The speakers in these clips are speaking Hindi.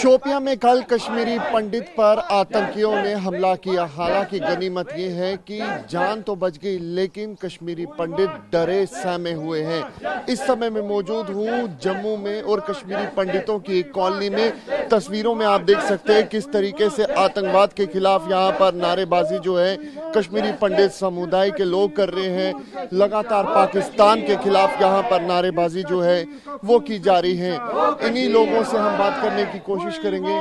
शोपियां में कल कश्मीरी पंडित पर आतंकियों ने हमला किया। हालांकि गनीमत ये है कि जान तो बच गई, लेकिन कश्मीरी पंडित डरे सहमे हुए हैं। इस समय मैं मौजूद हूं जम्मू में और कश्मीरी पंडितों की एक कॉलोनी में। तस्वीरों में आप देख सकते हैं किस तरीके से आतंकवाद के खिलाफ यहाँ पर नारेबाजी जो है कश्मीरी पंडित समुदाय के लोग कर रहे हैं। लगातार पाकिस्तान के खिलाफ यहाँ पर नारेबाजी जो है वो की जा रही है। इन्हीं लोगों से हम बात करने की कोशिश करेंगे।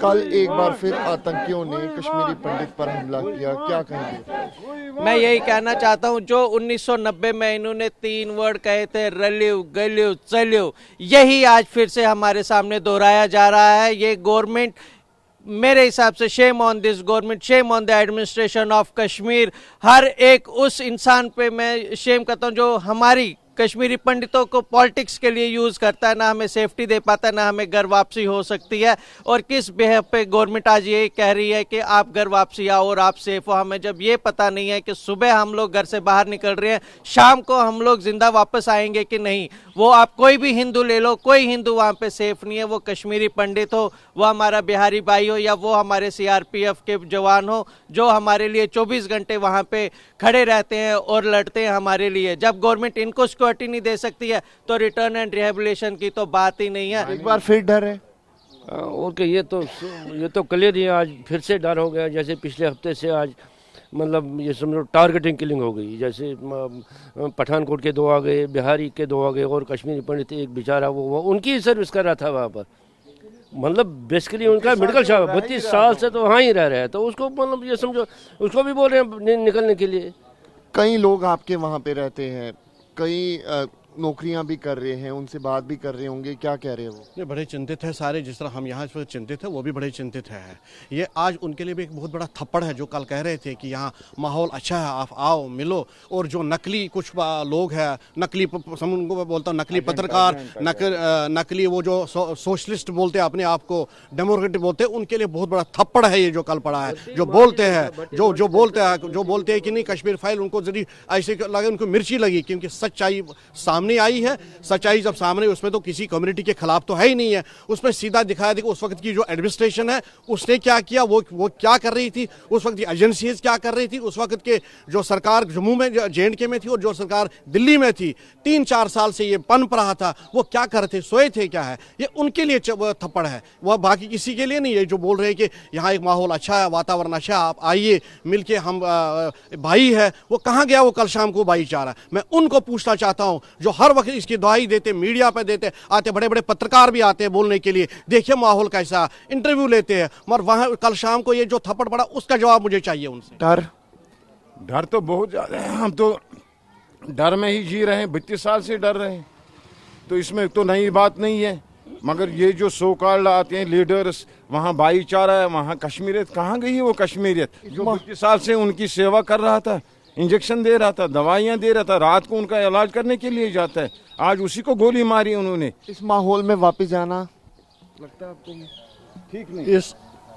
कल एक बार फिर आतंकियों ने कश्मीरी पंडित पर हमला किया, क्या कहेंगे? मैं यही कहना चाहता हूं, जो 1990 में इन्होंने 3 वर्ड कहे थे, रलियो गलियो चलियो, यही आज फिर से हमारे सामने दोहराया जा रहा है। ये गवर्नमेंट, मेरे हिसाब से shame on this government, shame on the administration of Kashmir. हर एक उस इंसान पे मैं शेम करता हूं जो हमारी कश्मीरी पंडितों को पॉलिटिक्स के लिए यूज़ करता है, ना हमें सेफ्टी दे पाता है, ना हमें घर वापसी हो सकती है। और किस बेहद पे गवर्नमेंट आज ये कह रही है कि आप घर वापसी आओ और आप सेफ हो। हमें जब ये पता नहीं है कि सुबह हम लोग घर से बाहर निकल रहे हैं, शाम को हम लोग जिंदा वापस आएंगे कि नहीं। वो आप कोई भी हिंदू ले लो, कोई हिंदू वहाँ पे सेफ नहीं है। वो कश्मीरी पंडित हो, वो हमारा बिहारी भाई हो, या वो हमारे CRPF के जवान हो जो हमारे लिए 24 घंटे वहाँ पे खड़े रहते हैं और लड़ते हैं हमारे लिए। जब गवर्नमेंट इनको सिक्योरिटी नहीं दे सकती है तो रिटर्न एंड रिहेबिलिटेशन की तो बात ही नहीं है। एक बार फिर डर है। ओके, ये तो क्लियर ही आज फिर से डर हो गया। जैसे पिछले हफ्ते से आज मतलब ये समझो टारगेटिंग किलिंग हो गई। जैसे पठानकोट के 2 आ गए, बिहारी के 2 आ गए और कश्मीरी पंडित एक बेचारा वो उनकी सर्विस कर रहा था वहाँ पर। मतलब बेसिकली उनका मेडिकल शॉप 32 साल से तो वहाँ ही रह रहा है, तो उसको मतलब ये समझो उसको भी बोल रहे हैं निकलने के लिए। कई लोग आपके वहाँ पे रहते हैं, कई नौकरियां भी कर रहे हैं, उनसे बात भी कर रहे होंगे, क्या कह रहे हैं वो? ये बड़े चिंतित है सारे, जिस तरह हम यहाँ इस वक्त चिंतित है वो भी बड़े चिंतित है। ये आज उनके लिए भी एक बहुत बड़ा थप्पड़ है। जो कल कह रहे थे कि यहाँ माहौल अच्छा है, आप आओ मिलो, और जो नकली कुछ लोग हैं, नकली उनको मैं बोलता हूँ नकली पत्रकार, नकली वो जो सोशलिस्ट बोलते हैं अपने आप को, डेमोक्रेटिक बोलते हैं, उनके लिए बहुत बड़ा थप्पड़ है ये जो कल पड़ा है। जो बोलते हैं जो बोलते हैं कि नहीं कश्मीर फाइल, उनको जरी ऐसे लगे उनको मिर्ची लगी, क्योंकि सच्चाई सामने आई है। सच्चाई जब सामने, उसमें तो किसी कम्युनिटी के खिलाफ तो है ही नहीं है। उसमें सीधा दिखाया देखो उस वक्त की जो एडमिनिस्ट्रेशन है उसने क्या किया, वो क्या कर रही थी, उस वक्त की एजेंसीज क्या कर रही थी, उस वक्त के जो सरकार जम्मू में JNK में थी और जो सरकार दिल्ली में थी 3-4 साल से ये पनप रहा था, वो क्या कर रहे थे, सोए थे क्या है। ये उनके लिए थप्पड़ है, वह बाकी किसी के लिए नहीं है। जो बोल रहे हैं कि यहाँ एक माहौल अच्छा है, वातावरण अच्छा है, आप आइए मिलके हम भाई है, वो कहाँ गया वो कल शाम को भाईचारा? मैं उनको पूछना चाहता हूँ जो हर वक्त इसकी दुहाई देते, मीडिया पे देते, आते बड़े बड़े पत्रकार भी आते हैं बोलने के लिए, देखिए माहौल कैसा, इंटरव्यू लेते हैं, मगर वहां कल शाम को ये जो थप्पड़ पड़ा उसका जवाब मुझे चाहिए उनसे। डर तो बहुत ज्यादा है। हम तो डर में ही जी रहे हैं, 32 साल से डर रहे हैं, तो इसमें तो नई बात नहीं है। मगर ये जो सो कॉल्ड आते हैं लीडर्स, वहाँ भाईचारा है, वहाँ कश्मीरियत कहाँ गई है? वो कश्मीरियत जो 32 साल से उनकी सेवा कर रहा था, इंजेक्शन दे रहा था, दवाइयाँ दे रहा था, रात को उनका इलाज करने के लिए जाता है, आज उसी को गोली मारी उन्होंने। इस माहौल में वापस जाना लगता है आपको ठीक नहीं? इस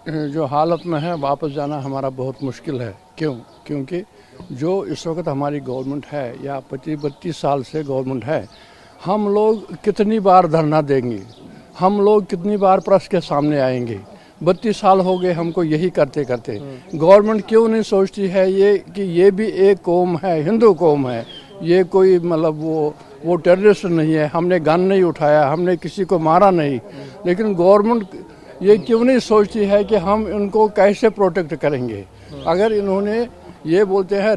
जो हालत में है वापस जाना हमारा बहुत मुश्किल है। क्योंकि जो इस वक्त हमारी गवर्नमेंट है या 32 साल से गवर्नमेंट है, हम लोग कितनी बार धरना देंगे, हम लोग कितनी बार प्रेस के सामने आएंगे। 32 साल हो गए हमको यही करते करते। गवर्नमेंट क्यों नहीं सोचती है ये कि ये भी एक कौम है, हिंदू कौम है, ये कोई मतलब वो टेररिस्ट नहीं है, हमने गन नहीं उठाया, हमने किसी को मारा नहीं। लेकिन गवर्नमेंट ये क्यों नहीं सोचती है कि हम इनको कैसे प्रोटेक्ट करेंगे। अगर इन्होंने ये बोलते हैं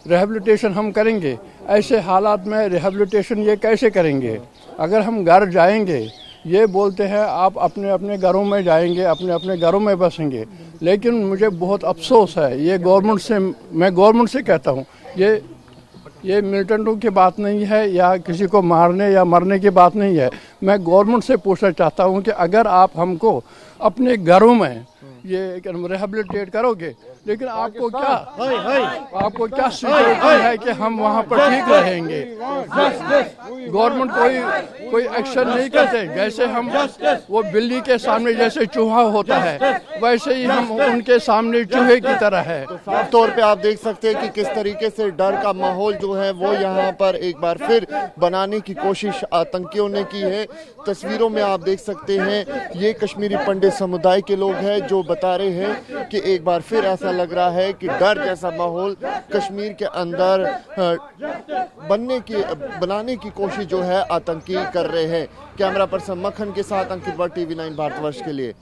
रिहेबिलिटेशन हम करेंगे, ऐसे हालात में रिहेबिलिटेशन ये कैसे करेंगे? अगर हम घर जाएंगे, ये बोलते हैं आप अपने अपने घरों में जाएंगे, अपने अपने घरों में बसेंगे। लेकिन मुझे बहुत अफसोस है, ये मैं गवर्नमेंट से कहता हूँ, ये मिलिटेंटों की बात नहीं है या किसी को मारने या मरने की बात नहीं है। मैं गवर्नमेंट से पूछना चाहता हूँ कि अगर आप हमको अपने घरों में ये रिहेबिलिटेट करोगे लेकिन आपको क्या सिक्योरिटी है कि हम वहाँ पर ठीक रहेंगे? गवर्नमेंट कोई एक्शन नहीं करते। जैसे हम वो बिल्ली के सामने जैसे चूहा होता है, वैसे ही हम उनके सामने चूहे की तरह है। साफ तौर पे आप देख सकते हैं कि किस तरीके से डर का माहौल जो है वो यहाँ पर एक बार फिर बनाने की कोशिश आतंकियों ने की है। तस्वीरों में आप देख सकते हैं ये कश्मीरी पंडित समुदाय के लोग हैं जो बता रहे हैं कि एक बार फिर ऐसा लग रहा है कि डर जैसा माहौल कश्मीर के अंदर बनाने की कोशिश जो है आतंकी कर रहे हैं। कैमरा पर्सन मक्खन के साथ अंकित भट्ट, TV9 भारतवर्ष के लिए।